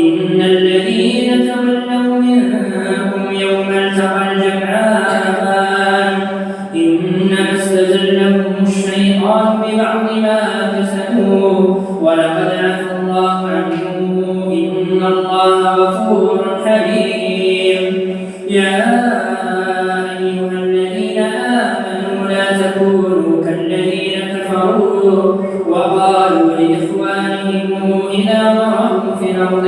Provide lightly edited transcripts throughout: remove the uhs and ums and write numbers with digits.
إن الذين تولوا منكم يوم التقى الجمعان إنما استزلهم الشيطان ببعض ما كسبوا ولقد عفا الله عنهم إن الله غفور حليم. يا أيها الذين آمنوا لا تكونوا كالذين كفروا وقالوا لإخوانهم إذا ضربوا في الأرض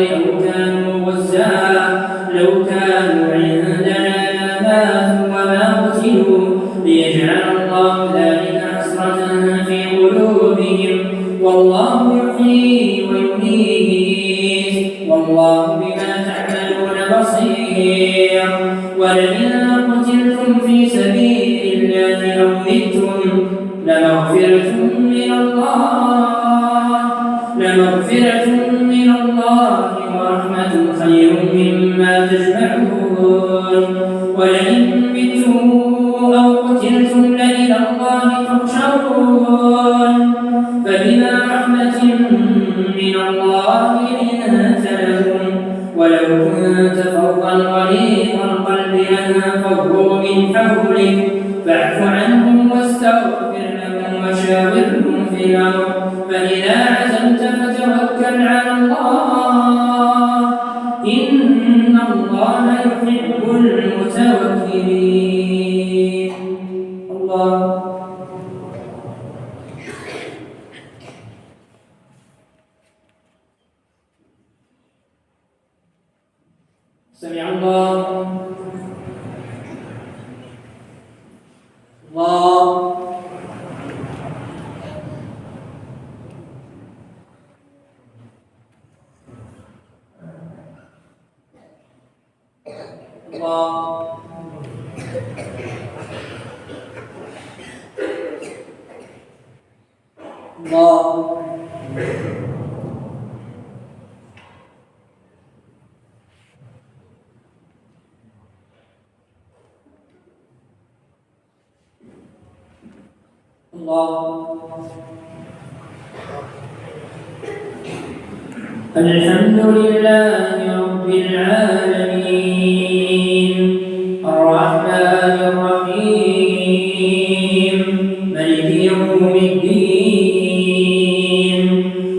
لو كانوا عندنا ما ماتوا وما قتلوا ليجعل الله ذلك حسرة في قلوبهم والله يحيي ويميت والله بما تعملون بصير. ولئن قتلتم في سبيل الله أو متم لمغفرة من الله ورحمة خير مما تجمعون. ولئن متم أو قتلتم لإلى الله تحشرون. فبما رحمة من الله لنت لهم ولو كنت فظا غليظ القلب لانفضوا من حولك فاعف عنهم واستغفر لهم وشاورهم في الأمر فإذا عزمت فتوكل على الله إن الله يحب المتوكلين. الله سمع الله الحمد لله رب العالمين الرحمن الرحيم مالك يوم الدين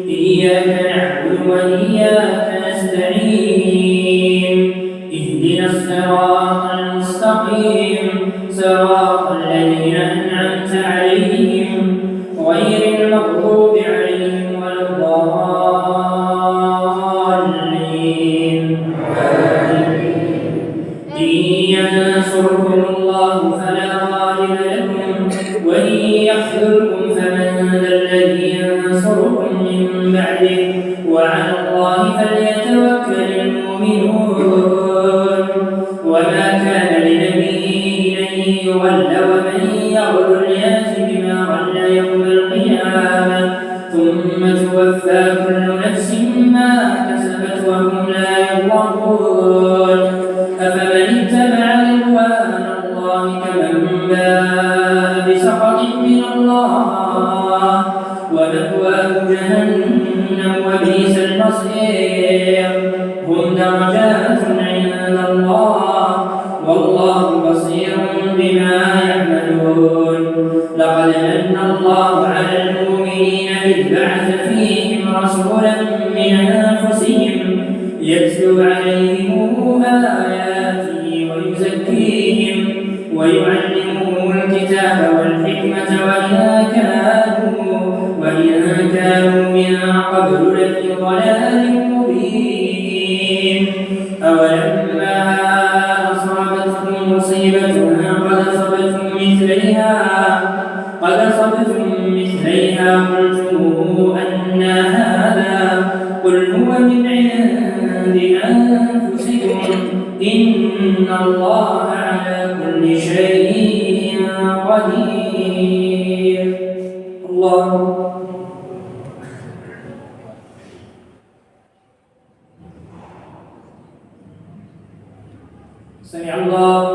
إياك نعبد وإياك نستعين اهدنا الصراط المستقيم صراط الذين أنعمت عليهم غير المغضوب عليهم ولا الضالين. إن ينصركم الله فلا غالب لكم وإن يخذلكم فمن ذا الذي ينصركم من بعده وعلى الله فليتوكل المؤمنون. وما كان لنبي أن يغل ومن يغل يأت بما غل يوم القيامة ثم توفى كل نفس ما كسبت وهم لا يظلمون. أفمن اتبع رضوان الله كمن باء بسخط من الله ومأواه جهنم وبئس المصير. هم درجات عند الله والله بصير بما يعملون. لقد من الله على المؤمنين إذ بعث فيهم رسولا من أنفسهم يتلو عليهم آياته ويزكيهم ويعلمهم الكتاب والحكمة وإن كانوا من قبل لفي ضلال مبين. أولما أصابتهم مصيبة قد أصبتم مثليها قلتم أن هذا قل هو من عند أنفسكم إن الله على كل شيء قدير. الله سمع الله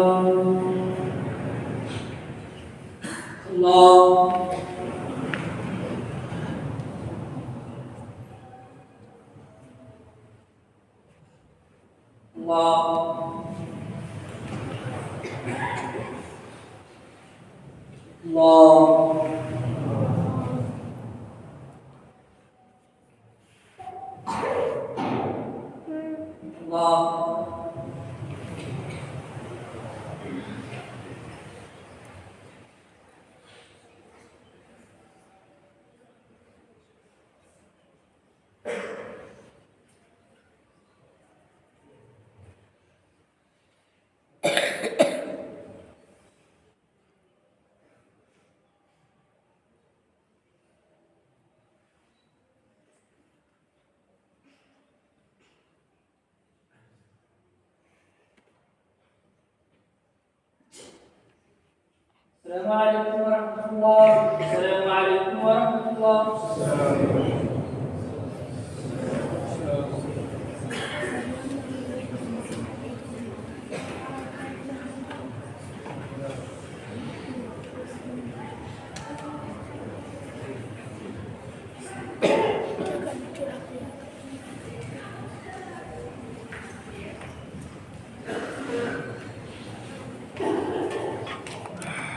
السلام عليكم ورحمة الله. السلام عليكم ورحمة الله.